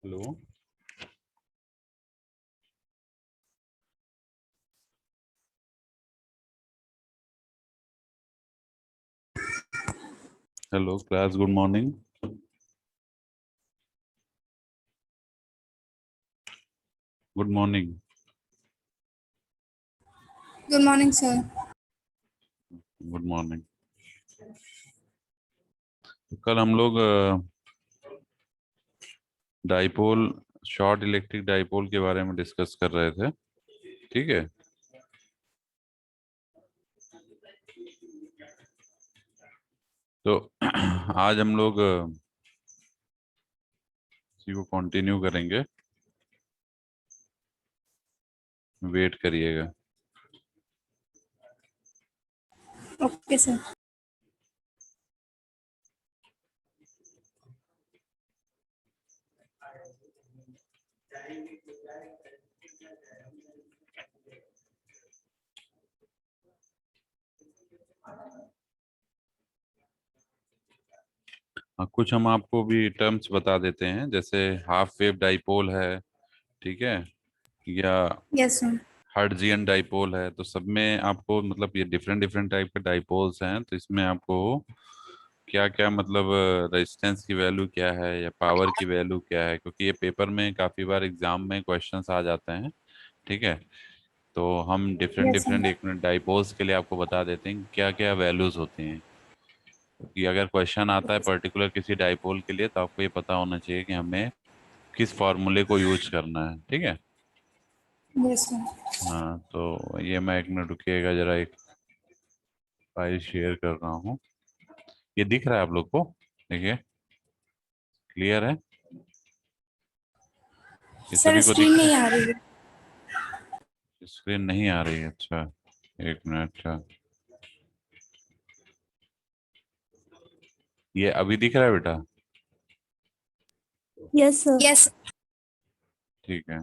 Hello, hello class, good morning. Good morning. Good morning sir. Good morning. कल हम लोग dipole, short electric dipole के बारे में डिस्कस कर रहे थे। ठीक है, तो आज हम लोग इसी को कंटिन्यू करेंगे। वेट करिएगा। Okay sir. कुछ हम आपको भी टर्म्स बता देते हैं, जैसे हाफ वेव डाइपोल है, ठीक है, या यस सर। हर्ट्जियन डाइपोल है। तो सब में आपको मतलब ये डिफरेंट डिफरेंट टाइप के डाइपोल्स हैं, तो इसमें आपको क्या क्या मतलब रेजिस्टेंस की वैल्यू क्या है या पावर की वैल्यू क्या है, क्योंकि ये पेपर में काफ़ी बार एग्जाम में क्वेश्चंस आ जाते हैं। ठीक है, तो हम डिफरेंट यस डिफरेंट सर। एक मिनट डाइपोल्स के लिए आपको बता देते हैं क्या क्या वैल्यूज होती हैं, क्योंकि अगर क्वेश्चन आता है पर्टिकुलर किसी डाइपोल के लिए तो आपको ये पता होना चाहिए कि हमें किस फॉर्मूले को यूज करना है। ठीक है, यस सर। हाँ, तो ये मैं एक मिनट रुकिएगा, जरा एक फाइल शेयर कर रहा हूँ। ये दिख रहा है आप लोग को? देखिए, क्लियर है? ये सर सभी को स्क्रीन दिख रहा नहीं आ रही है। है? स्क्रीन नहीं आ रही है? अच्छा, एक मिनट। अच्छा, ये अभी दिख रहा है बेटा? Yes sir. यस। ठीक है,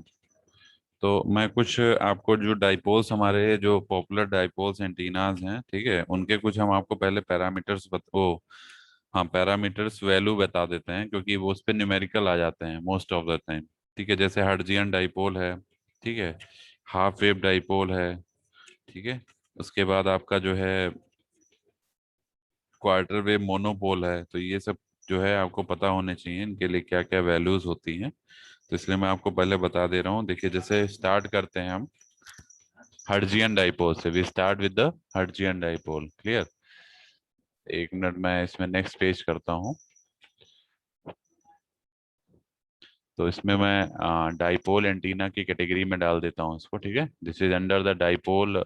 तो मैं कुछ आपको जो डाइपोल्स, हमारे जो पॉपुलर डाइपोल्स एंटीनाज हैं, ठीक है, उनके कुछ हम आपको पहले पैरामीटर्स हाँ, पैरामीटर्स वैल्यू बता देते हैं, क्योंकि वो उस पर न्यूमेरिकल आ जाते हैं मोस्ट ऑफ द टाइम। ठीक है, जैसे हर्ट्जियन डाइपोल है, ठीक है, हाफ वेव डाइपोल है, ठीक है, उसके बाद आपका जो है क्वार्टर वेव मोनोपोल है। तो ये सब जो है आपको पता होने चाहिए इनके लिए क्या क्या वैल्यूज होती हैं। तो इसलिए मैं आपको पहले बता दे रहा हूँ। देखिए, जैसे स्टार्ट करते हैं हम हर्ट्जियन डाइपोल से। We start with the Hertzian dipole. Clear? एक मिनट, मैं इसमें नेक्स्ट पेज करता हूँ। तो इसमें मैं डाइपोल एंटीना की कैटेगरी में डाल देता हूँ इसको। ठीक है, this is under the dipole,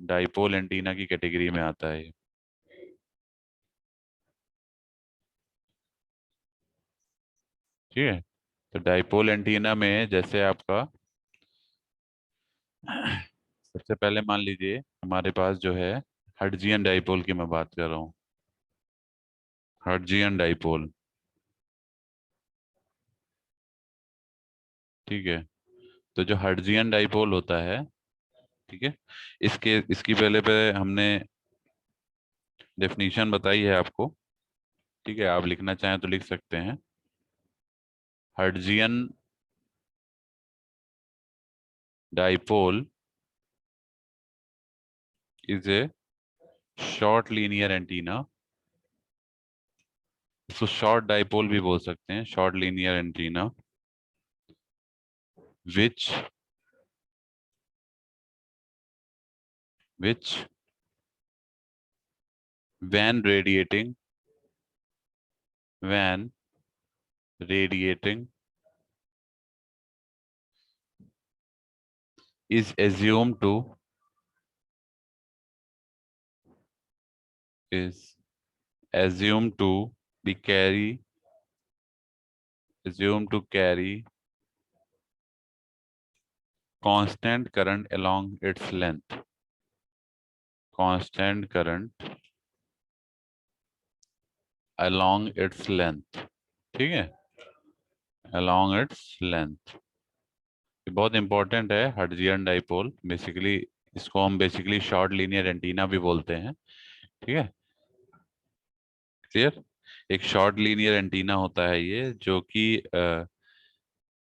dipole antenna की कैटेगरी में आता है ये। ठीक है, तो डाइपोल एंटीना में जैसे आपका सबसे पहले मान लीजिए हमारे पास जो है हर्ट्जियन डाइपोल की मैं बात कर रहा हूँ। हर्ट्जियन डाइपोल, ठीक है, तो जो हर्ट्जियन डाइपोल होता है, ठीक है, इसके इसकी पहले पे हमने डेफिनेशन बताई है आपको। ठीक है, आप लिखना चाहें तो लिख सकते हैं। Hertzian dipole is a short linear antenna. इसको शॉर्ट डाइपोल भी बोल सकते हैं, short linear antenna, which which when radiating when radiating is is assumed to be carry assumed to carry constant current along its length. Constant current along its length. ठीक है, along its length. ये बहुत important है Hertzian dipole basically. इसको हम basically short linear antenna भी बोलते हैं। ठीक है, क्लियर। एक शॉर्ट लीनियर एंटीना होता है ये, जो कि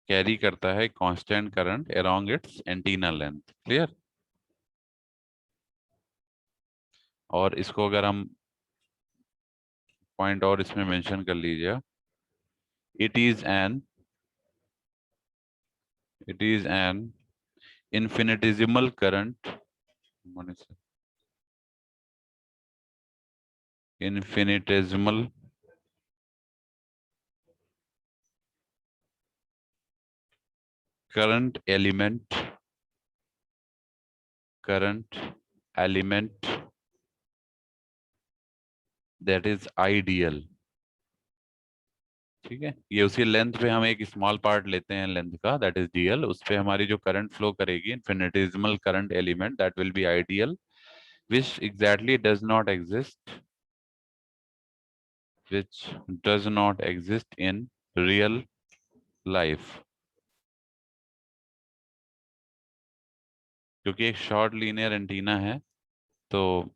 कैरी करता है constant current along it's antenna length. Clear. और इसको अगर हम पॉइंट और इसमें मेंशन कर लीजिए, it is an infinitesimal current infinitesimal current element that is ideal। ठीक है, ये उसी लेंथ पे हम एक स्मॉल पार्ट लेते हैं लेंथ का, दैट इज डीएल। उस पे हमारी जो करंट फ्लो करेगी infinitesimal current element, that will be ideal, which exactly does not exist in real life। क्योंकि एक शॉर्ट लीनियर एंटीना है, तो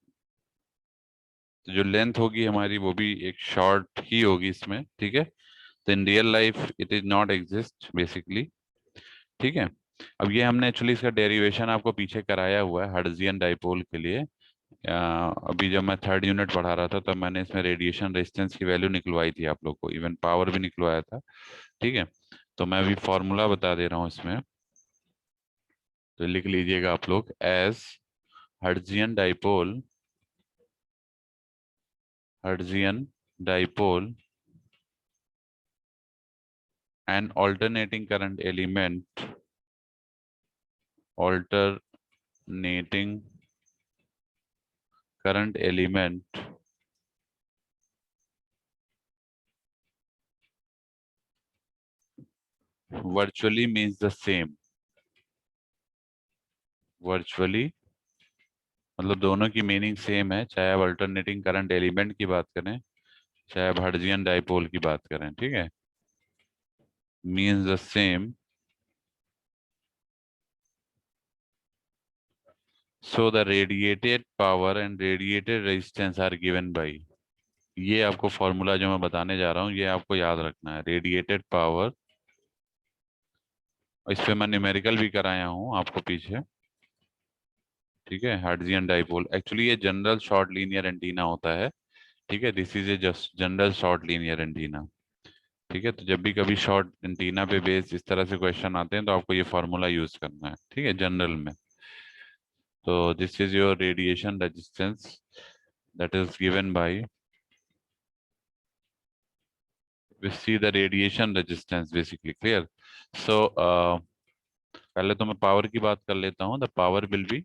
जो लेंथ होगी हमारी वो भी एक शॉर्ट ही होगी इसमें। ठीक है, तो in real life it is not exist basically. ठीक है, अब ये हमने एक्चुअली इसका डेरिवेशन आपको पीछे कराया हुआ है हर्ट्जियन डाइपोल के लिए। अभी जब मैं थर्ड यूनिट पढ़ा रहा था तब मैंने इसमें रेडिएशन रेजिस्टेंस की वैल्यू निकलवाई थी आप लोग को, इवन पावर भी निकलवाया था। ठीक है, तो मैं अभी फॉर्मूला बता दे रहा हूँ इसमें, तो लिख लीजिएगा आप लोग। As Hertzian dipole an alternating current element virtually means the same। virtually मतलब दोनों की मीनिंग सेम है, चाहे आप अल्टरनेटिंग करंट एलिमेंट की बात करें चाहे आप हर्ट्जियन डाइपोल की बात करें। ठीक है, means the same. So the radiated power and radiated resistance R given by, ये आपको फॉर्मूला जो मैं बताने जा रहा हूँ ये आपको याद रखना है। रेडिएटेड पावर, इस पे मैं न्यूमेरिकल भी कराया हूँ आपको पीछे। ठीक है, हर्ट्जियन डाइपोल एक्चुअली ये जनरल शॉर्ट लीनियर एंटीना होता है। ठीक है, this is a just general short linear antenna. ठीक है, तो जब भी कभी शॉर्ट एंटीना पे बेस इस तरह से क्वेश्चन आते हैं तो आपको ये फॉर्मूला यूज करना है। ठीक है, जनरल में। तो this is your radiation resistance that is given by, we see the radiation resistance basically। clear। so पहले तो मैं पावर की बात कर लेता हूँ। The power will be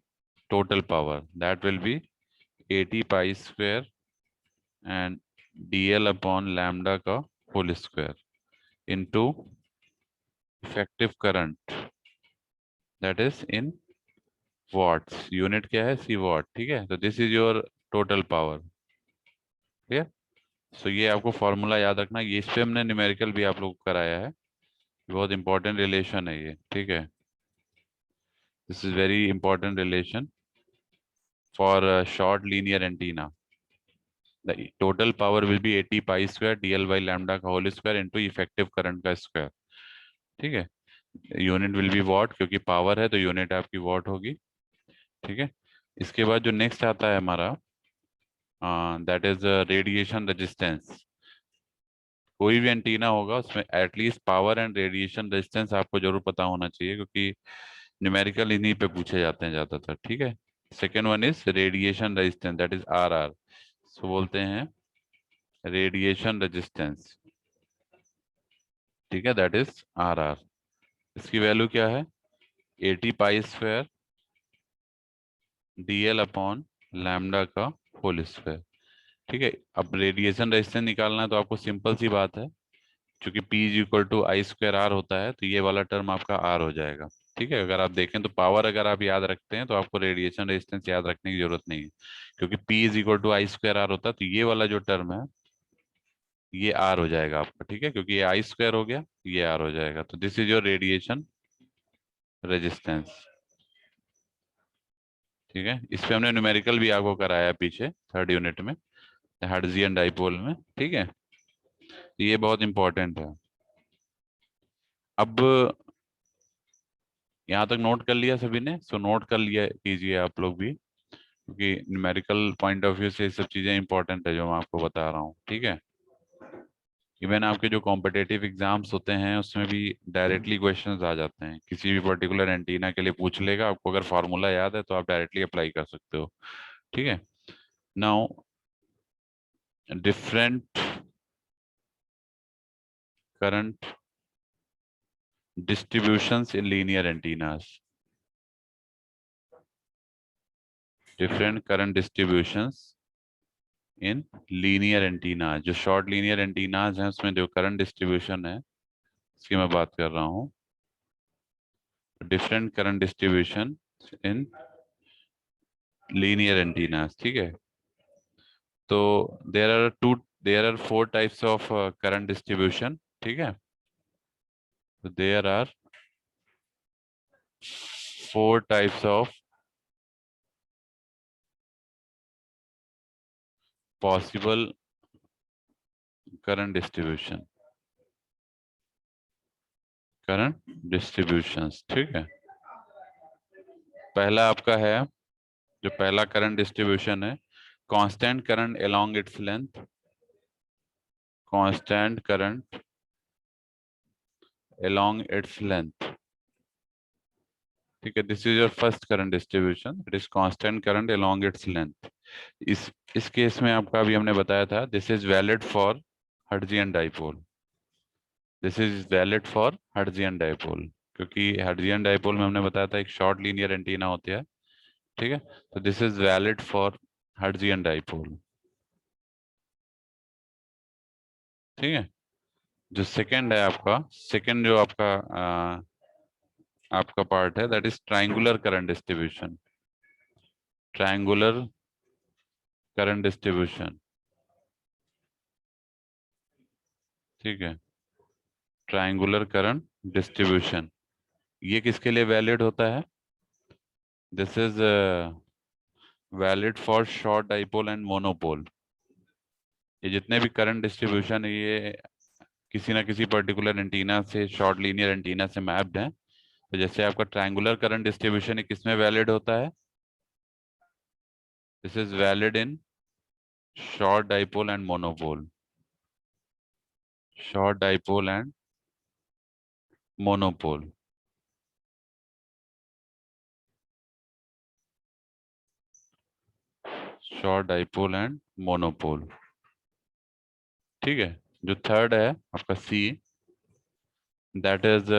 total power, that will be 80 pi square and dl upon lambda का whole square into effective current, that is in watts. Unit क्या है? See watt. ठीक है, तो this is your total power. Clear. So ये आपको formula याद रखना, ये इस पे हमने न्यूमेरिकल भी आप लोग को कराया है। बहुत इंपॉर्टेंट रिलेशन है ये। ठीक है, this is very important relation for a short linear antenna। The total power will be 80 pi square dl by lambda का whole square into effective current का square। ठीक है, यूनिट विल बी वॉट, क्योंकि power है तो unit आपकी what होगी। ठीक है, इसके बाद जो नेक्स्ट आता है हमारा, दैट इज रेडिएशन रेजिस्टेंस। कोई भी एंटीना होगा उसमें at least power and radiation resistance आपको जरूर पता होना चाहिए, क्योंकि न्यूमेरिकल इन्हीं पे पूछे जाते हैं ज्यादातर। ठीक है, second one is radiation resistance, that is R R. So बोलते हैं रेडिएशन रेजिस्टेंस, ठीक है, दैट इज आर आर। इसकी वैल्यू क्या है? 80 pi square dl upon lambda का होल स्क्वायर। ठीक है, अब रेडिएशन रेजिस्टेंस निकालना है तो आपको सिंपल सी बात है, क्योंकि P is equal to I square R होता है, तो ये वाला टर्म आपका आर हो जाएगा। ठीक है, अगर आप देखें तो पावर अगर आप याद रखते हैं तो आपको रेडिएशन रेजिस्टेंस याद रखने की जरूरत नहीं है, क्योंकि P is equal to I square R होता है, तो ये वाला जो टर्म है ये आर हो जाएगा आपका। ठीक है, क्योंकि ये आई स्क्वायर हो गया, ये आर हो जाएगा, तो this is your radiation resistance. ठीक है, इस पे हमने न्यूमेरिकल भी आपको कराया है पीछे थर्ड यूनिट में, हर्ट्जियन डाइपोल में। ठीक है, तो ये बहुत इंपॉर्टेंट है। अब यहाँ तक नोट कर लिया सभी ने? सो नोट कर लिया कीजिए आप लोग भी, क्योंकि न्यूमेरिकल पॉइंट ऑफ व्यू से ये सब चीजें इंपॉर्टेंट है जो मैं आपको बता रहा हूँ। ठीक है, इवन आपके जो कॉम्पिटेटिव एग्जाम्स होते हैं उसमें भी डायरेक्टली क्वेश्चंस आ जाते हैं, किसी भी पर्टिकुलर एंटीना के लिए पूछ लेगा आपको, अगर फार्मूला याद है तो आप डायरेक्टली अप्लाई कर सकते हो। ठीक है, now different current distributions in linear antennas, different current distributions in linear antennas। जो शॉर्ट लीनियर एंटीनाज हैं उसमें जो करंट डिस्ट्रीब्यूशन है उसकी मैं बात कर रहा हूँ। Different current distribution in linear antennas. ठीक है, तो there are four types of current distribution. ठीक है, तो there are four types of possible current distribution, current distributions. ठीक है, पहला आपका है, जो पहला करंट डिस्ट्रीब्यूशन है, constant current along its length, constant current along its length. ठीक है, this is your first current distribution, it is constant current along its length. इस केस में आपका अभी हमने बताया था, this is valid for Hertzian dipole, this is valid for Hertzian dipole, क्योंकि हर्ट्जियन डाइपोल में हमने बताया था एक शॉर्ट लीनियर एंटीना होती है। ठीक है, तो this is valid for Hertzian dipole. ठीक है, जो सेकंड है आपका, सेकंड जो आपका पार्ट है, that is triangular current distribution, triangular current distribution. ठीक है, ट्रायंगुलर करंट डिस्ट्रीब्यूशन, ये किसके लिए वैलिड होता है? This is valid for short dipole and monopole. ये जितने भी करंट डिस्ट्रीब्यूशन है ये किसी ना किसी पर्टिकुलर एंटीना से, शॉर्ट लीनियर एंटीना से मैप्ड है। तो जैसे आपका ट्रायंगुलर करंट डिस्ट्रीब्यूशन है, किसमें वैलिड होता है? This is valid in short dipole and monopole, short dipole and monopole. Short dipole and monopole. ठीक है, जो थर्ड है आपका C, that is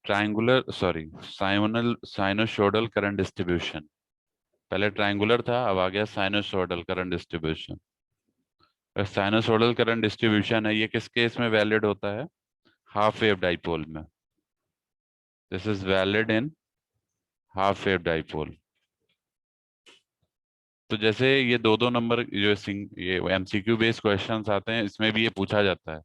triangular sorry sinusoidal current distribution. पहले ट्रायंगुलर था, अब आ गया sinusoidal current distribution. Sinusoidal current distribution है, ये किस केस में वैलिड होता है? हाफ वेव डाइपोल में। This is valid in half wave dipole. तो जैसे ये दो दो नंबर जो ये एमसीक्यू बेस्ड क्वेश्चंस आते हैं, इसमें भी ये पूछा जाता है।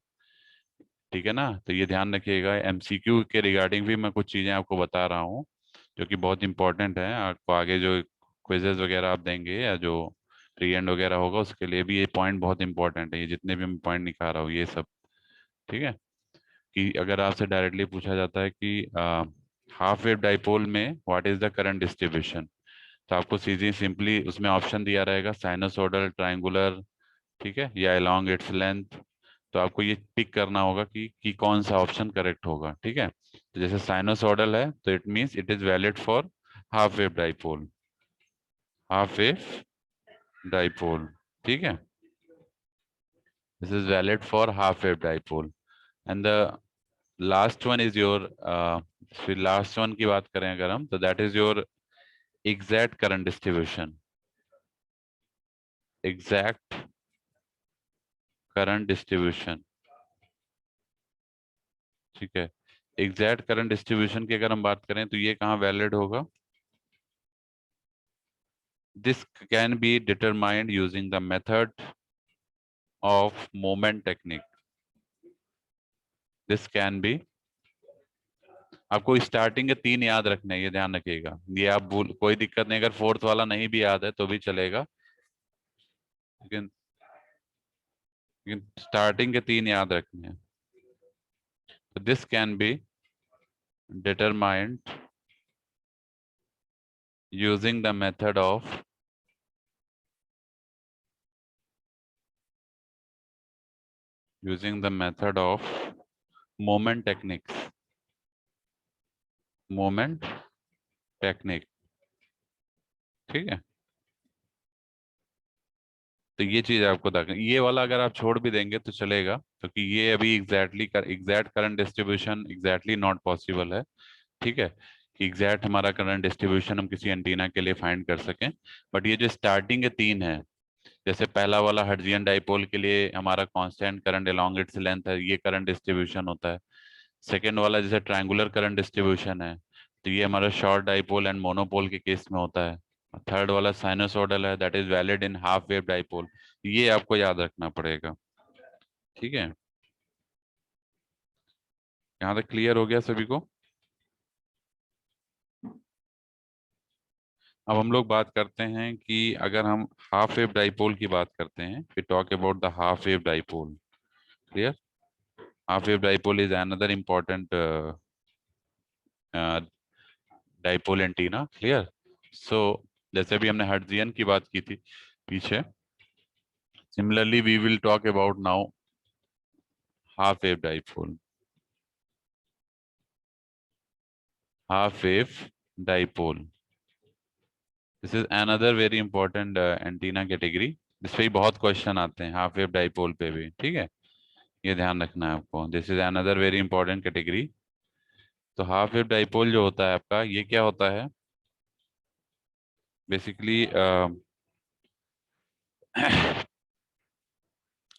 ठीक है ना, तो ये ध्यान रखिएगा, एमसीक्यू के रिगार्डिंग भी मैं कुछ चीजें आपको बता रहा हूँ जो कि बहुत इंपॉर्टेंट है आपको आगे जो क्विजेज वगैरह आप देंगे या जो प्री एंड वगैरह होगा उसके लिए भी ये पॉइंट बहुत इंपॉर्टेंट है, ये जितने भी मैं पॉइंट निकाल रहा हूँ ये सब। ठीक है, कि अगर आपसे डायरेक्टली पूछा जाता है कि हाफ वेव डाइपोल में what is the current distribution, तो आपको सीधी सिंपली उसमें ऑप्शन दिया रहेगा साइनोसोडल, ट्रायंगुलर, ठीक है, या अलोंग इट्स लेंथ। तो आपको ये टिक करना होगा कि कौन सा ऑप्शन करेक्ट होगा। ठीक है, तो जैसे साइनोसोडल है तो it means it is valid for half wave dipole, half wave dipole, ठीक है। This is valid for half wave dipole. And the last one is your, फिर लास्ट वन की बात करें अगर हम, तो that is your exact current distribution, exact current distribution, ठीक है। एग्जैक्ट करंट डिस्ट्रीब्यूशन की अगर हम बात करें तो ये कहाँ वैलिड होगा? This can be determined using the method of moment technique. This can be, आपको स्टार्टिंग के 3 याद रखने हैं, ये ध्यान रखिएगा। ये आप भूल, कोई दिक्कत नहीं, अगर फोर्थ वाला नहीं भी याद है तो भी चलेगा, लेकिन स्टार्टिंग के 3 याद रखने हैं। तो this can be determined using the method of using the method of moment techniques, moment technique, ठीक है। तो ये चीज आपको देखना, ये वाला अगर आप छोड़ भी देंगे तो चलेगा, क्योंकि ये अभी exact current distribution exactly not possible है, ठीक है, कि एग्जैक्ट हमारा करंट डिस्ट्रीब्यूशन हम किसी एंटीना के लिए फाइंड कर सकें। बट ये जो स्टार्टिंग के 3 है, जैसे पहला वाला हर्ट्जियन डाइपोल के लिए हमारा constant current along its length है, ये करंट डिस्ट्रीब्यूशन होता है। सेकेंड वाला जैसे ट्रायंगुलर करंट डिस्ट्रीब्यूशन है, तो ये हमारा शॉर्ट डाइपोल एंड मोनोपोल के केस में होता है। थर्ड वाला साइनसोइडल है, that is valid in half wave dipole. ये आपको याद रखना पड़ेगा, ठीक है। यहाँ तक क्लियर हो गया सभी को? अब हम लोग बात करते हैं कि अगर हम हाफ वेव डाइपोल की बात करते हैं, we talk about the half wave dipole, clear. Half wave dipole is another important dipole antenna, clear. So जैसे भी हमने हर्ट्जियन की बात की थी पीछे, similarly we will talk about now half wave dipole, half wave dipole. This is another very important antenna category, जिस पे ही बहुत क्वेश्चन आते हैं हाफ वेव डाइपोल पे भी, ठीक है। ये ध्यान रखना है आपको, this is another very important category. तो हाफ वेव डाइपोल जो होता है आपका, ये क्या होता है बेसिकली?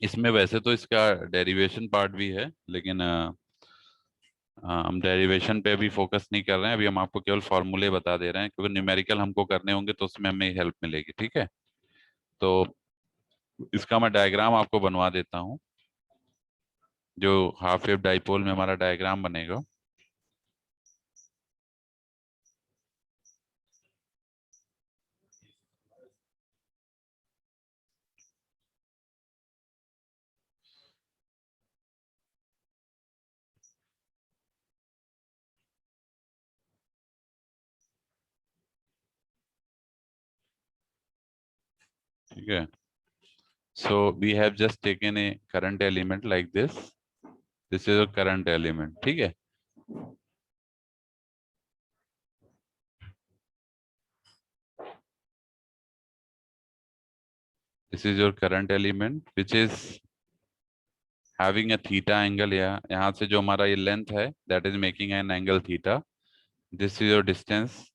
इसमें वैसे तो इसका डेरिवेशन पार्ट भी है, लेकिन हम डेरिवेशन पे अभी फोकस नहीं कर रहे हैं। अभी हम आपको केवल फॉर्मूले बता दे रहे हैं, क्योंकि न्यूमेरिकल हमको करने होंगे तो उसमें हमें हेल्प मिलेगी, ठीक है। तो इसका मैं डायग्राम आपको बनवा देता हूँ, जो हाफ वेव डाइपोल में हमारा डायग्राम बनेगा। ठीक है, so we have just taken a current element like this is a current element, ठीक है। This is your current element which is having a theta angle, या यहाँ से जो हमारा ये लेंथ है that is making an angle theta. This is your distance.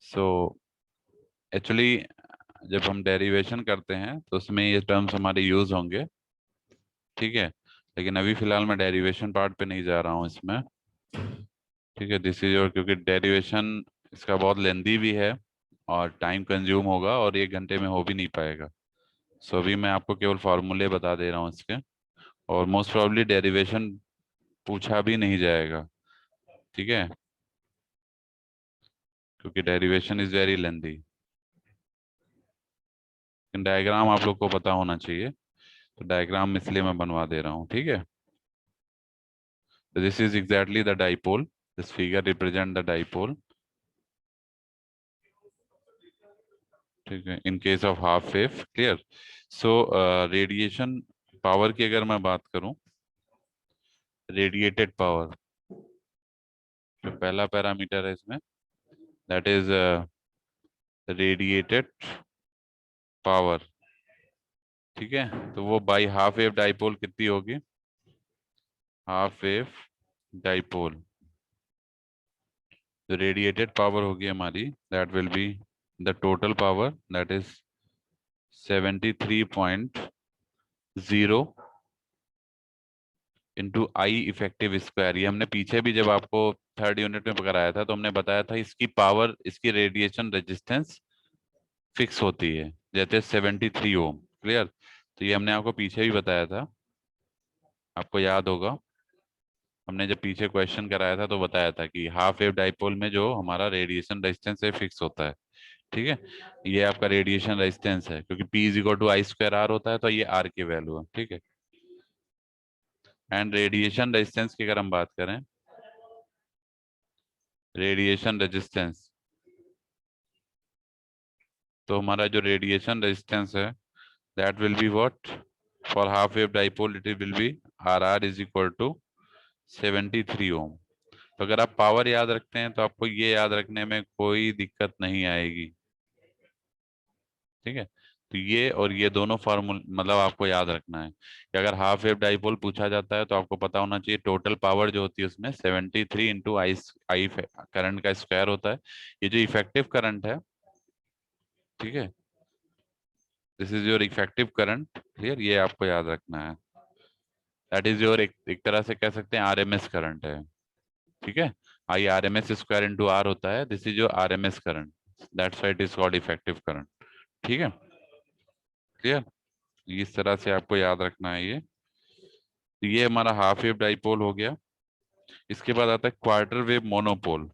So actually जब हम डेरिवेशन करते हैं तो उसमें ये टर्म्स हमारे यूज होंगे, ठीक है। लेकिन अभी फिलहाल मैं डेरिवेशन पार्ट पे नहीं जा रहा हूँ इसमें, ठीक है। दिस इज योर, क्योंकि डेरिवेशन इसका बहुत लेंदी भी है और टाइम कंज्यूम होगा और 1 घंटे में हो भी नहीं पाएगा। सो अभी मैं आपको केवल फार्मूले बता दे रहा हूँ इसके, और मोस्ट प्रोबेबली डेरिवेशन पूछा भी नहीं जाएगा, ठीक है, क्योंकि derivation is very lengthy. Diagram आप लोग को पता होना चाहिए, तो डायग्राम इसलिए मैं बनवा दे रहा हूँ, ठीक है। So this is exactly the dipole. This figure represent the dipole. ठीक है, in case of half wave, clear. So radiation power की अगर मैं बात करूं, radiated power, जो पहला पैरामीटर है इसमें, दैट इज रेडिएटेड पावर। ठीक है, तो वो बाई हाफ वेव डाइपोल कितनी होगी? हाफ वेव डाइपोल, जो रेडिएटेड पावर होगी हमारी, that will be the total power, that is 73.0 into I effective square. ये हमने पीछे भी जब आपको थर्ड यूनिट में कराया था तो हमने बताया था इसकी पावर, इसकी रेडिएशन रेजिस्टेंस फिक्स होती है, जैसे 73 ओम। क्लियर? तो ये हमने आपको पीछे भी बताया था, आपको याद होगा, हमने जब पीछे क्वेश्चन कराया था तो बताया था कि हाफ वेव डाइपोल में जो हमारा रेडिएशन रेजिस्टेंस है फिक्स होता है। ठीक है, ये आपका रेडिएशन रेजिस्टेंस है, क्योंकि P is equal to I square R होता है, तो ये आर की वैल्यू है। ठीक है, एंड रेडिएशन रेजिस्टेंस की अगर हम बात करें, रेडिएशन रेजिस्टेंस, तो हमारा जो रेडिएशन रेजिस्टेंस है, that will be what? For half wave dipole it will be R R is equal to 73 ohm. तो अगर आप पावर याद रखते हैं तो आपको ये याद रखने में कोई दिक्कत नहीं आएगी। ठीक है, तो ये और ये दोनों फार्मूल मतलब आपको याद रखना है कि अगर हाफ वेव डाइपोल पूछा जाता है तो आपको पता होना चाहिए टोटल पावर जो होती है उसमें 73 इंटू आई आई करंट का स्क्वायर होता है। ये जो इफेक्टिव करंट है, ठीक है, this is your effective current. Clear? ये आपको याद रखना है, दैट इज योर एक तरह से कह सकते हैं आरएमएस करंट है। ठीक है, I R M S square into R होता है, this is your R M S current, that's why it is called effective current. ठीक है, क्लियर? इस तरह से आपको याद रखना है ये। तो ये हमारा हाफ वेव डाइपोल हो गया। इसके बाद आता है क्वार्टर वेव मोनोपोल।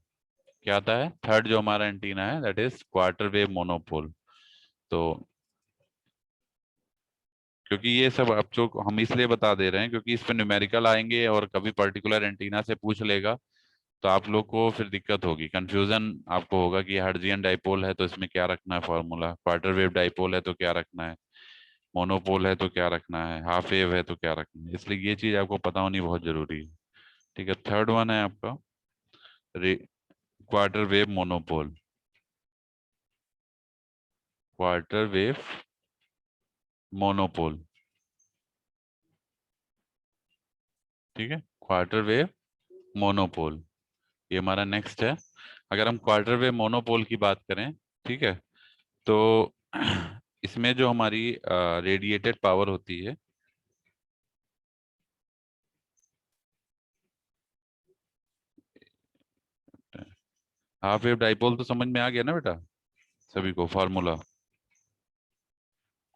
क्या आता है? थर्ड जो हमारा एंटीना है, that is quarter wave monopole. तो क्योंकि ये सब आप जो हम इसलिए बता दे रहे हैं क्योंकि इस पे न्यूमेरिकल आएंगे और कभी पर्टिकुलर एंटीना से पूछ लेगा तो आप लोग को फिर दिक्कत होगी, कंफ्यूजन आपको होगा कि हर्ट्जियन डाइपोल है तो इसमें क्या रखना है फॉर्मूला, क्वार्टर वेव डाइपोल है तो क्या रखना है, मोनोपोल है तो क्या रखना है, हाफ वेव है तो क्या रखना है। इसलिए ये चीज आपको पता होनी बहुत जरूरी है। ठीक है, थर्ड वन है आपका quarter wave monopole. Quarter wave monopole, ठीक है, क्वार्टर वेव मोनोपोल, ये हमारा नेक्स्ट है। अगर हम क्वार्टर वेव मोनोपोल की बात करें, ठीक है, तो इसमें जो हमारी रेडिएटेड पावर होती है, हाफ वेव डाइपोल तो समझ में आ गया ना बेटा सभी को फॉर्मूला?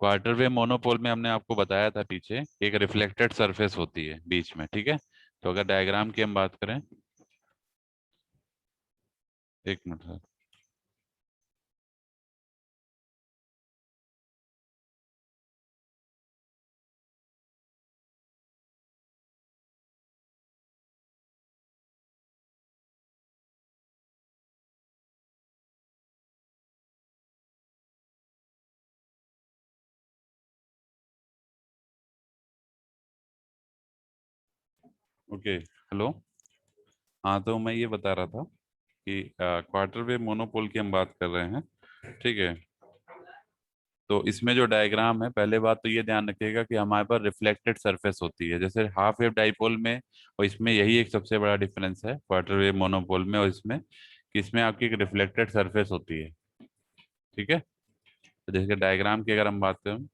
क्वार्टर वेव मोनोपोल में हमने आपको बताया था पीछे, एक रिफ्लेक्टेड सरफेस होती है बीच में। ठीक है, तो अगर डायग्राम की हम बात करें, एक मिनट सर, ओके, हेलो। हाँ, तो मैं ये बता रहा था कि क्वार्टर वेव मोनोपोल की हम बात कर रहे हैं। ठीक है, तो इसमें जो डायग्राम है, पहले बात तो ये ध्यान रखिएगा कि हमारे पास रिफ्लेक्टेड सरफेस होती है, जैसे हाफ वेव डाइपोल में और इसमें यही एक सबसे बड़ा डिफरेंस है क्वार्टर वेव मोनोपोल में और इसमें, कि इसमें आपकी एक रिफ्लेक्टेड सरफेस होती है। ठीक है, तो जैसे डायग्राम की अगर हम बात करें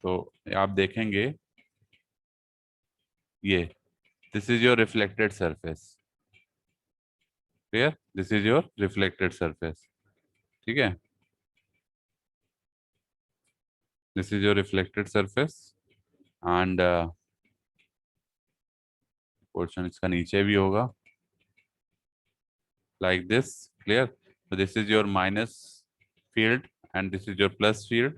तो आप देखेंगे ये, this is your reflected surface. Clear? This is your reflected surface. ठीक है, this is your reflected surface end portion इसका नीचे भी होगा like this. Clear? So this is your minus field and this is your plus field.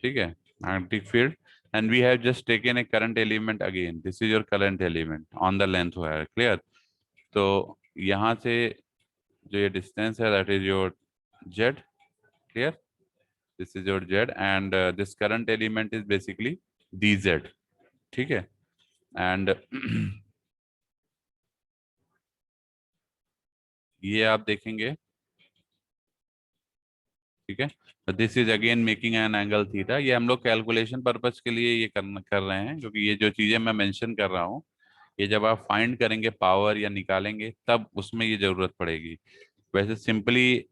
ठीक है, magnetic field, and we have just taken a current element again. This is your current element on the length wire. Clear? तो यहाँ से जो ये distance है, that is your z. Clear? This is your z and this current element is basically dz. ठीक है, and ये आप देखेंगे, ठीक है। This is again making an angle theta. ये हम लोग कैलकुलेशन पर्पस के लिए ये कर रहे हैं, क्योंकि ये जो चीजें मैं मेंशन कर रहा हूँ, ये जब आप फाइंड करेंगे पावर या निकालेंगे तब उसमें ये जरूरत पड़ेगी। वैसे सिंपली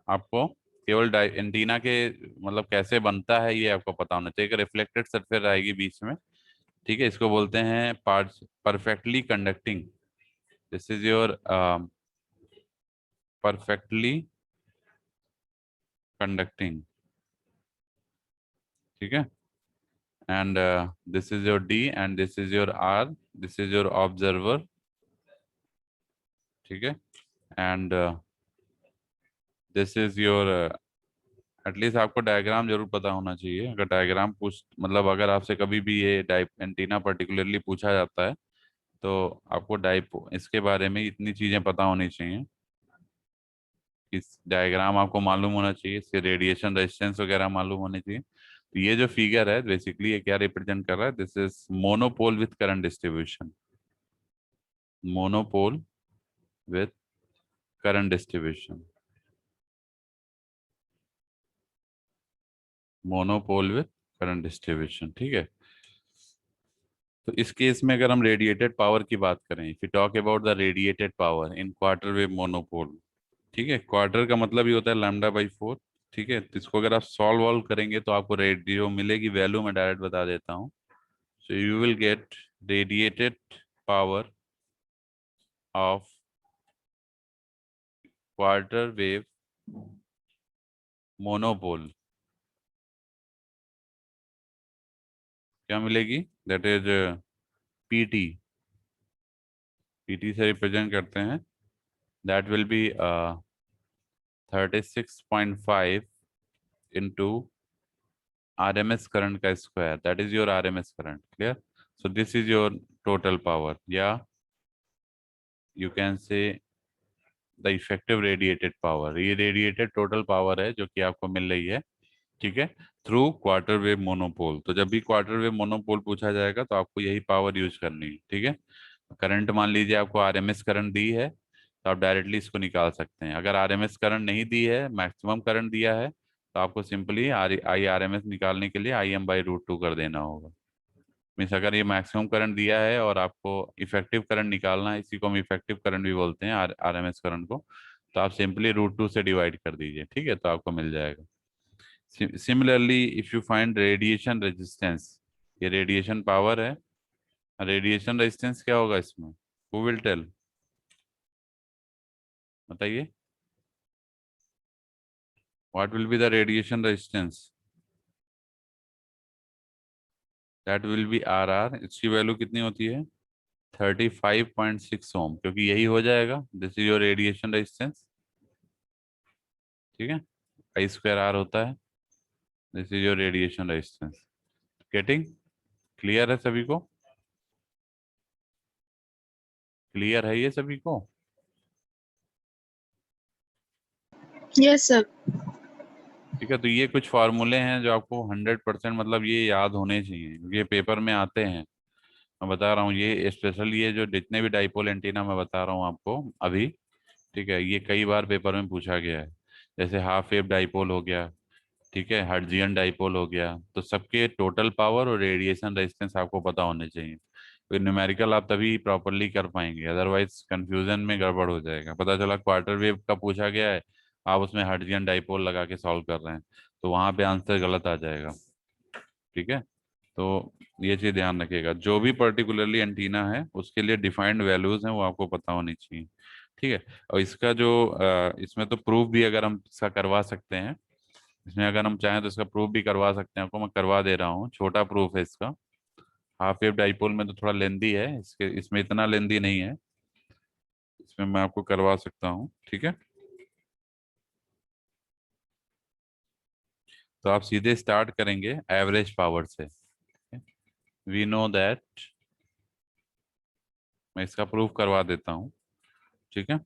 आपको केवल एंटीना के मतलब कैसे बनता है ये आपको पता होना चाहिए। रिफ्लेक्टेड सरफेस आएगी बीच में, ठीक है, इसको बोलते हैं parts perfectly conducting. This is your perfectly conducting, ठीक है। And this is your D and this is your R, this is your observer, ठीक है। And this is your, at least आपको डायग्राम जरूर पता होना चाहिए। अगर डायग्राम पूछ मतलब अगर आपसे कभी भी ये टाइप एंटीना पर्टिकुलरली पूछा जाता है तो आपको डाइप इसके बारे में इतनी चीजें पता होनी चाहिए। इस डायग्राम आपको मालूम होना चाहिए, इसके रेडिएशन रेजिस्टेंस वगैरह मालूम होने चाहिए। तो ये जो फिगर है बेसिकली ये क्या रिप्रेजेंट कर रहा है, this is monopole with current distribution. Monopole with current distribution, monopole with current distribution, ठीक है। तो इस केस में अगर हम रेडिएटेड पावर की बात करें, if you talk about the radiated power in quarter wave monopole, ठीक है, क्वार्टर का मतलब ये होता है λ/4, ठीक है। तो इसको अगर आप सॉल्व वॉल्व करेंगे तो आपको रेडियो मिलेगी वैल्यू, मैं डायरेक्ट बता देता हूँ। So you will get radiated power of quarter wave monopole, क्या मिलेगी, दैट इज पीटी, पीटी से रिप्रेजेंट करते हैं, that will be 36.5 into RMS current का square, that is your RMS current, clear. So this is your total power, या you can say the effective radiated power. ये radiated total power है जो कि आपको मिल रही है, ठीक है, थ्रू क्वार्टर वेव मोनोपोल। तो जब भी क्वार्टर वेव मोनोपोल पूछा जाएगा तो आपको यही पावर यूज करनी है, ठीक है। करंट मान लीजिए आपको RMS करंट दी है तो आप डायरेक्टली इसको निकाल सकते हैं। अगर RMS करंट नहीं दी है, मैक्सिमम करंट दिया है, तो आपको सिंपली IRMS निकालने के लिए Im/√2 कर देना होगा। मीन्स अगर ये मैक्सिमम करंट दिया है और आपको इफेक्टिव करंट निकालना है, इसी को हम इफेक्टिव करंट भी बोलते हैं, RMS करंट को, तो आप सिंपली √2 से डिवाइड कर दीजिए, ठीक है, तो आपको मिल जाएगा। Similarly if you find radiation resistance, ये रेडिएशन पावर है, रेडिएशन रेजिस्टेंस क्या होगा इसमें, हु विल टेल, बताइए, what will be the radiation resistance, that will B RR। इसकी वैल्यू कितनी होती है, 35.6 ओम, क्योंकि यही हो जाएगा, this is your radiation resistance, ठीक है। I² R होता है, this is your radiation resistance. Getting clear है सभी को, क्लियर है ये सभी को। Yes sir. ठीक है, तो ये कुछ फार्मूले हैं जो आपको 100% मतलब ये याद होने चाहिए, क्योंकि ये पेपर में आते हैं। मैं बता रहा हूँ ये स्पेशल, ये जो जितने भी डाइपोल एंटीना मैं बता रहा हूँ आपको अभी, ठीक है, ये कई बार पेपर में पूछा गया है। जैसे हाफ वेव डाइपोल हो गया, ठीक है, हर्ट्जियन डाइपोल हो गया, तो सबके टोटल पावर और रेडिएशन रेजिस्टेंस आपको पता होने चाहिए। तो न्यूमेरिकल आप तभी प्रॉपरली कर पाएंगे, अदरवाइज कंफ्यूजन में गड़बड़ हो जाएगा। पता चला क्वार्टर वेव का पूछा गया है, आप उसमें हर्ट्जियन डाइपोल लगा के सॉल्व कर रहे हैं, तो वहां पे आंसर गलत आ जाएगा, ठीक है। तो ये चीज ध्यान रखिएगा, जो भी पर्टिकुलरली एंटीना है उसके लिए डिफाइंड वैल्यूज हैं वो आपको पता होनी चाहिए, ठीक है। और इसका जो इसमें तो प्रूफ भी अगर हम इसका करवा सकते हैं, इसमें अगर हम चाहें तो इसका प्रूफ भी करवा सकते हैं, आपको मैं करवा दे रहा हूँ, छोटा प्रूफ है इसका। हाफ वेव डाइपोल में तो थोड़ा लेंदी है, इसके इसमें इतना लेंदी नहीं है, इसमें मैं आपको करवा सकता हूँ, ठीक है। तो आप सीधे स्टार्ट करेंगे एवरेज पावर से, वी नो दैट, मैं इसका प्रूफ करवा देता हूँ, ठीक है।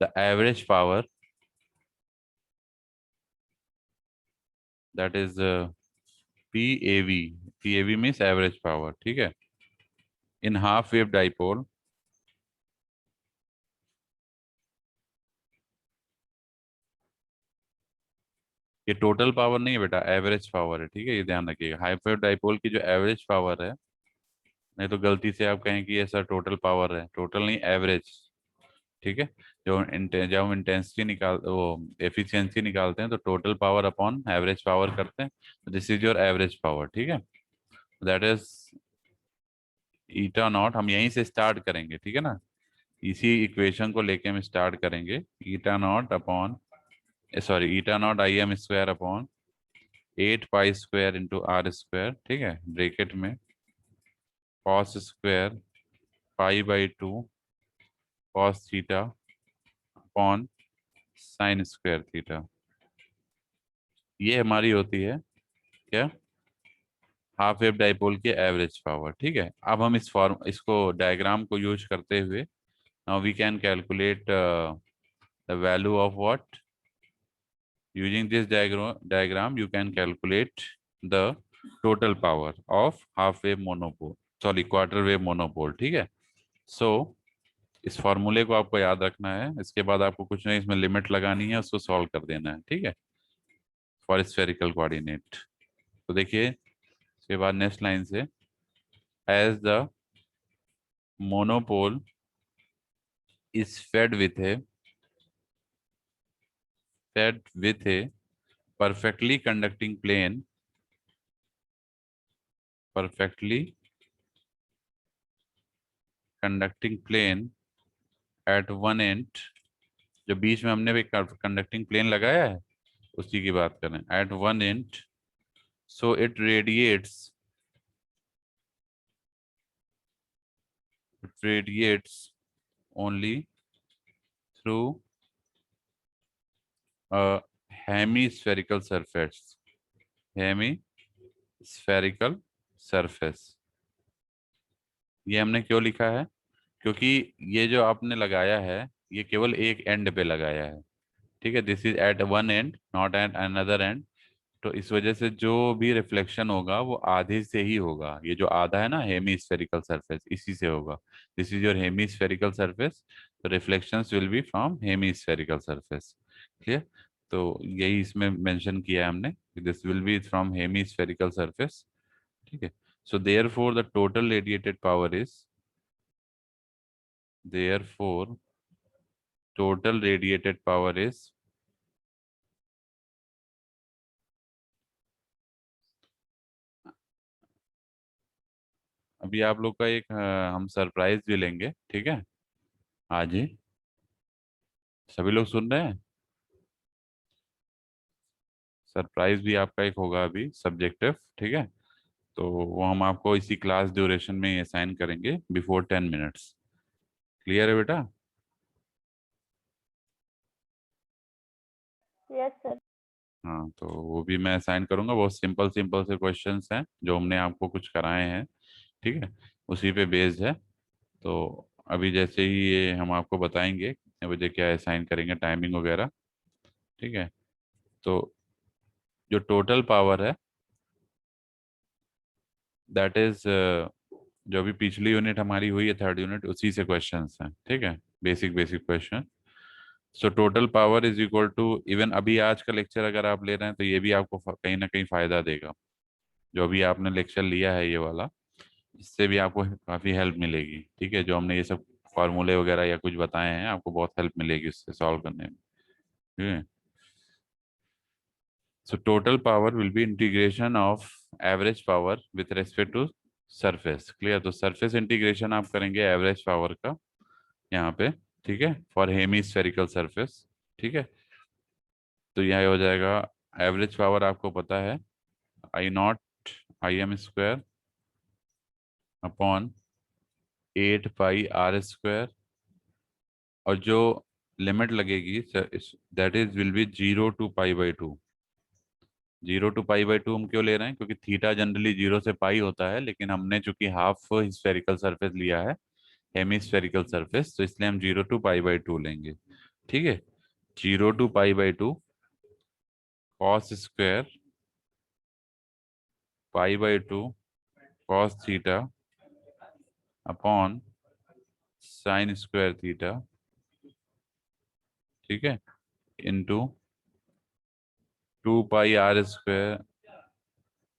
The average power, that is PAV. PAV means average power, ठीक है। इन हाफ वेव डाइपोल ये टोटल पावर नहीं है बेटा, एवरेज पावर है, ठीक है, ये ध्यान रखिएगा। हाफ वेव डाइपोल की जो एवरेज पावर है, नहीं तो गलती से आप कहें कि ये सर टोटल पावर है, टोटल नहीं, एवरेज, ठीक है। जब हम इंटेंसिटी निकाल वो एफिशिएंसी निकालते हैं तो total power upon average power करते हैं, तो this is your average power, ठीक है। दैट इज ईटा नॉट, हम यहीं से स्टार्ट करेंगे, ठीक है ना, इसी इक्वेशन को लेके हम स्टार्ट करेंगे। Eta not upon, sorry, eta not Im² upon 8 pi into R², ठीक है, ब्रेकेट में cos² π/2 cos theta upon sin² theta. ये हमारी होती है क्या, हाफ वेव डाइपोल की एवरेज पावर, ठीक है। अब हम इसको डायग्राम को यूज करते हुए now we can calculate the value of what, using this diagram you can calculate the total power of half wave monopole, sorry, quarter wave monopole, ठीक है। सो इस फॉर्मूले को आपको याद रखना है, इसके बाद आपको कुछ नहीं, इसमें लिमिट लगानी है, उसको सॉल्व कर देना है, ठीक है, फॉर स्फेरिकल कोऑर्डिनेट। तो देखिए इसके बाद नेक्स्ट लाइन से, as the monopole is fed with a perfectly conducting plane, perfectly conducting plane at one end, जो बीच में हमने भी कंडक्टिंग प्लेन लगाया है उसी की बात करें, at one end, so it radiates only through a hemispherical surface, hemispherical surface। ये हमने क्यों लिखा है, क्योंकि ये जो आपने लगाया है ये केवल एक एंड पे लगाया है, ठीक है, this is at one end and not अनदर एंड, तो इस वजह से जो भी रिफ्लेक्शन होगा वो आधे से ही होगा, ये जो आधा है ना हेमी स्फेरिकल सरफेस, इसी से होगा। This is your hemispherical surface, तो reflections will be from hemispherical surface, clear. तो यही इसमें मेंशन किया है हमने, this will be from hemispherical surface, ठीक है। So therefore the total radiated power is, therefore total radiated power is अभी आप लोग का एक हम सरप्राइज भी लेंगे, ठीक है, आज ही। सभी लोग सुन रहे हैं, सरप्राइज भी आपका एक होगा अभी सब्जेक्टिव, ठीक है। तो वो हम आपको इसी क्लास ड्यूरेशन में असाइन करेंगे बिफोर 10 मिनट्स, क्लियर है बेटा। Yes sir. हाँ, तो वो भी मैं असाइन करूंगा, बहुत सिंपल सिंपल से क्वेश्चंस हैं जो हमने आपको कुछ कराए हैं, ठीक है, उसी पे बेस्ड है। तो अभी जैसे ही ये हम आपको बताएंगे कितने बजे क्या असाइन करेंगे, टाइमिंग वगैरह, ठीक है। तो जो टोटल पावर है दैट इज, जो अभी पिछली यूनिट हमारी हुई है थर्ड यूनिट, उसी से क्वेश्चंस हैं, ठीक है, basic basic question. So total power is equal to, even अभी आज का लेक्चर अगर आप ले रहे हैं तो ये भी आपको कहीं ना कहीं फायदा देगा, जो अभी आपने लेक्चर लिया है ये वाला, इससे भी आपको काफ़ी हेल्प मिलेगी, ठीक है। जो हमने ये सब फार्मूले वगैरह या कुछ बताए हैं आपको बहुत हेल्प मिलेगी उससे सॉल्व करने में, ठीक है। So total power will be integration of average power with respect to surface, clear. तो सरफेस इंटीग्रेशन आप करेंगे एवरेज पावर का यहाँ पे, ठीक है, फॉर हेमी स्फेरिकल सरफेस, ठीक है। तो यह हो जाएगा, एवरेज पावर आपको पता है I0 Im² अपॉन 8 पाई R², और जो लिमिट लगेगी that is will be 0 to π/2। 0 to π/2 हम क्यों ले रहे हैं, क्योंकि थीटा जनरली 0 से पाई होता है, लेकिन हमने चूंकि हाफ स्फेरिकल सरफेस लिया है, हेमी स्फेरिकल सरफेस, तो इसलिए हम 0 to π/2 लेंगे, ठीक है। 0 to π/2 cos² π/2 cos theta upon sine square theta, ठीक है, into 2πr²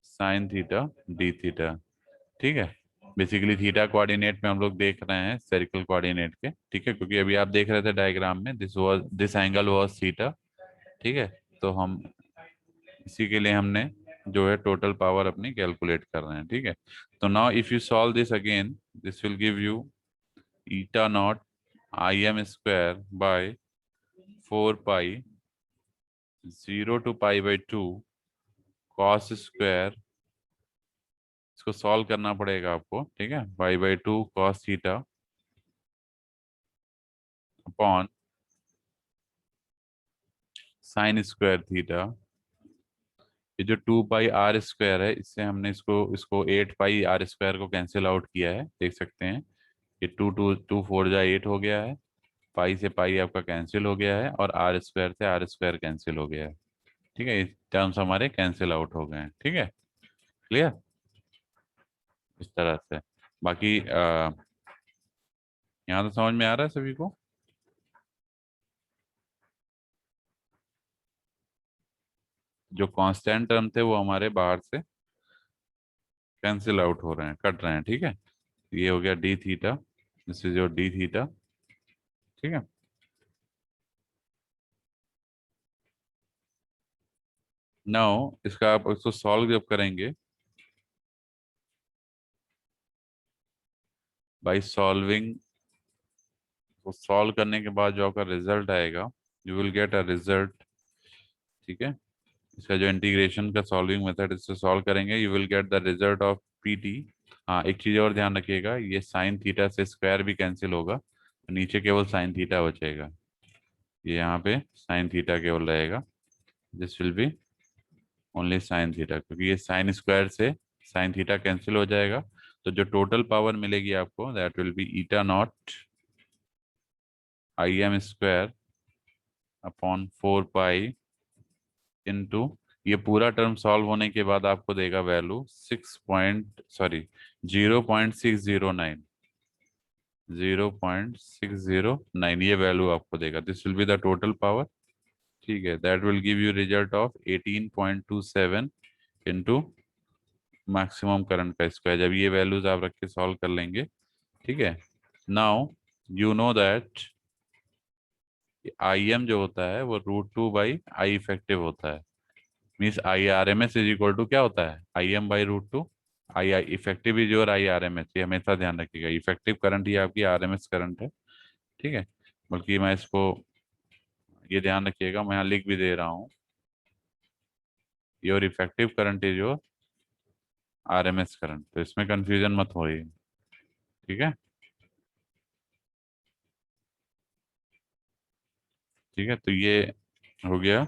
sine theta D theta, ठीक है। बेसिकली थीटा कोऑर्डिनेट में हम लोग देख रहे हैं स्फेरिकल कोऑर्डिनेट के, ठीक है, क्योंकि अभी आप देख रहे थे डायग्राम में दिस एंगल वाज थीटा, ठीक है। तो हम इसी के लिए हमने जो है टोटल पावर अपनी कैलकुलेट कर रहे हैं, ठीक है। तो now if you solve this again, this will give you eta not Im² by 4π 0 to π/2 cos square, इसको सॉल्व करना पड़ेगा आपको, ठीक है, π/2 cos theta upon sine square theta. ये जो 2πr² है, इससे हमने इसको इसको 8πr² को कैंसिल आउट किया है, देख सकते हैं। ये 2 4 8 हो गया है, पाई से पाई आपका कैंसिल हो गया है, और r² से r² कैंसिल हो गया है, ठीक है। इस टर्म्स हमारे कैंसिल आउट हो गए हैं, ठीक है, क्लियर। इस तरह से बाकी यहाँ तो समझ में आ रहा है सभी को। जो कांस्टेंट टर्म थे वो हमारे बाहर से कैंसिल आउट हो रहे हैं, कट रहे हैं, ठीक है। ये हो गया D theta, this is your D theta, ठीक है। नाउ इसका आप इसको सॉल्व जब करेंगे, बाई सॉल्विंग, तो सॉल्व करने के बाद जो आपका रिजल्ट आएगा, you will get a result, ठीक है। इसका जो इंटीग्रेशन का सॉल्विंग मेथड, इससे सॉल्व करेंगे, you will get the result of PT। हाँ, एक चीज़ और ध्यान रखिएगा, ये साइन थीटा से स्क्वायर भी कैंसिल होगा, तो नीचे केवल साइन थीटा बचेगा, ये यहाँ पे साइन थीटा केवल रहेगा, this will be only sine theta, क्योंकि ये साइन स्क्वायर से साइन थीटा कैंसिल हो जाएगा। तो जो टोटल पावर मिलेगी आपको, that will be eta not Im² upon 4π into, ये पूरा टर्म सॉल्व होने के बाद आपको देगा वैल्यू 0.609, 0.609 ये वैल्यू आपको देगा। This will be the total power, ठीक है। That will give you result of 18.27 into maximum current का स्क्वायर। जब ये वैल्यूज आप रख के सॉल्व कर लेंगे, ठीक है। Now you know that Im जो होता है वो √2/I इफेक्टिव होता है, means IRMS is equal to क्या होता है, Im/√2। I effective is your IRMS, ये हमेशा ध्यान रखिएगा। इफेक्टिव करंट ही आपकी RMS करंट है, ठीक है। बल्कि मैं इसको, ये ध्यान रखिएगा, मैं यहाँ लिख भी दे रहा हूँ, your effective current is your RMS current, तो इसमें कंफ्यूजन मत होइए, ठीक है, ठीक है। तो ये हो गया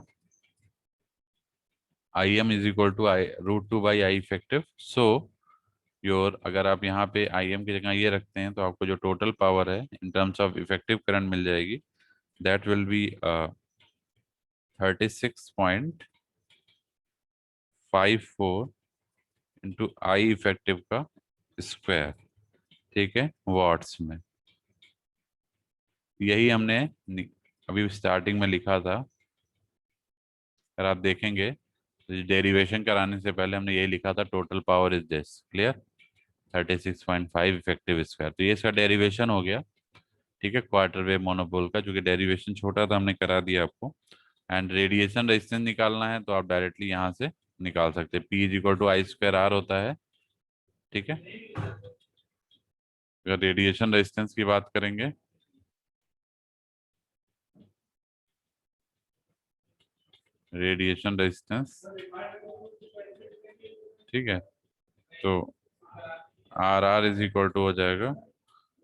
Im is equal to √2/I effective. So your, अगर आप यहाँ पे Im की जगह ये रखते हैं, तो आपको जो टोटल पावर है in terms of effective current मिल जाएगी, that will be 36.54 into I effective का स्क्वायर, ठीक है, वॉट्स में। यही हमने अभी स्टार्टिंग में लिखा था, अगर आप देखेंगे डेरिवेशन कराने से पहले हमने यही लिखा था, total power is this, clear, 36.5 effective square. तो ये इसका डेरिवेशन हो गया, ठीक है, क्वार्टर वेव मोनोपोल का, जो कि डेरिवेशन छोटा था, हमने करा दिया आपको। एंड रेडिएशन रेजिस्टेंस निकालना है, तो आप डायरेक्टली यहाँ से निकाल सकते हैं, P is equal to I²R होता है, ठीक है। अगर रेडिएशन रेजिस्टेंस की बात करेंगे, रेडिएशन रेजिस्टेंस, ठीक है, तो RR इज इक्वल टू हो जाएगा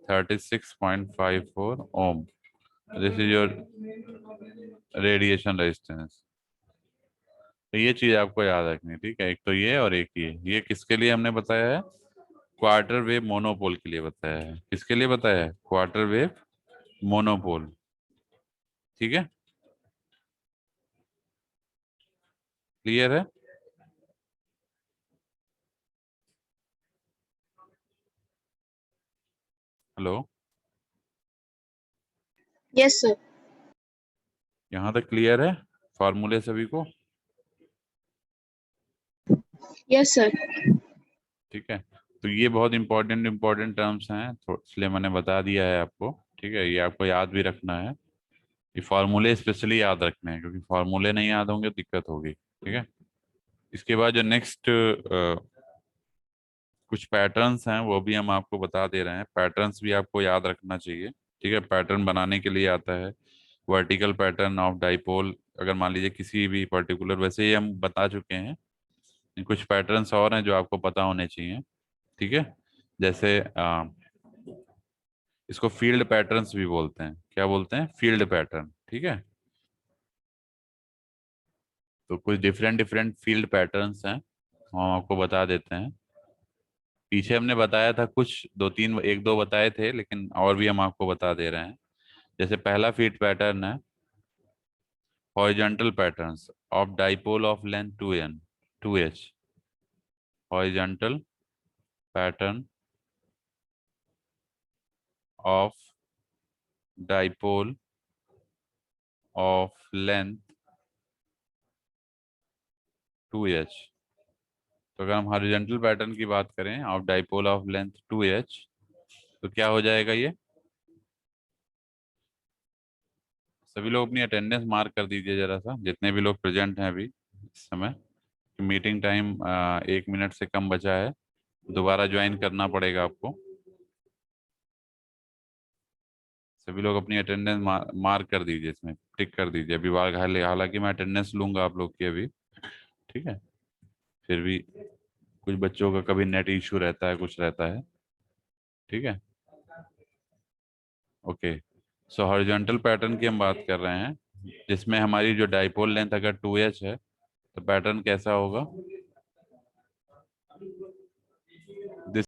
36.54 ohm. This is your radiation resistance. तो ये चीज आपको याद रखनी है, ठीक है, एक तो ये और एक ये किसके लिए हमने बताया है, क्वार्टर वेव मोनोपोल के लिए बताया है। किसके लिए बताया है, क्वार्टर वेव मोनोपोल, ठीक है, क्लियर है। Hello, Yes, sir. यहाँ तक क्लियर है फॉर्मूले सभी को? Yes, sir. ठीक है, तो ये बहुत इंपॉर्टेंट इंपॉर्टेंट टर्म्स हैं, तो इसलिए मैंने बता दिया है आपको। ठीक है, ये आपको याद भी रखना है। ये फार्मूले स्पेशली याद रखने हैं, क्योंकि फार्मूले नहीं याद होंगे तो दिक्कत होगी। ठीक है, इसके बाद जो नेक्स्ट कुछ पैटर्न्स हैं वो भी हम आपको बता दे रहे हैं। पैटर्न्स भी आपको याद रखना चाहिए। ठीक है, पैटर्न बनाने के लिए आता है वर्टिकल पैटर्न ऑफ डाइपोल। अगर मान लीजिए किसी भी पर्टिकुलर, वैसे ही हम बता चुके हैं, कुछ पैटर्न्स और हैं जो आपको पता होने चाहिए। ठीक है, जैसे इसको फील्ड पैटर्न्स भी बोलते हैं। क्या बोलते हैं? Field pattern. ठीक है, तो कुछ डिफरेंट डिफरेंट फील्ड पैटर्न्स हैं, हम आपको बता देते हैं। पीछे हमने बताया था कुछ, दो तीन एक दो बताए थे, लेकिन और भी हम आपको बता दे रहे हैं। जैसे पहला फील्ड पैटर्न है horizontal patterns of dipole of length 2n 2h। Horizontal pattern of dipole of length 2h। तो अगर हम हॉरिजॉन्टल पैटर्न की बात करें of dipole of length 2h, तो क्या हो जाएगा ये? सभी लोग अपनी अटेंडेंस मार्क कर दीजिए जरा सा, जितने भी लोग प्रेजेंट हैं अभी इस समय। मीटिंग टाइम 1 मिनट से कम बचा है, दोबारा ज्वाइन करना पड़ेगा आपको। सभी लोग अपनी अटेंडेंस मार्क कर दीजिए, इसमें टिक कर दीजिए। अभी हालांकि मैं अटेंडेंस लूंगा आप लोग की अभी। ठीक है, फिर भी कुछ बच्चों का कभी नेट इशू रहता है, कुछ रहता है। ठीक है, ओके। सो हॉरिजॉन्टल पैटर्न की हम बात कर रहे हैं, जिसमें हमारी जो डाइपोल लेंथ अगर 2h है, तो पैटर्न कैसा होगा?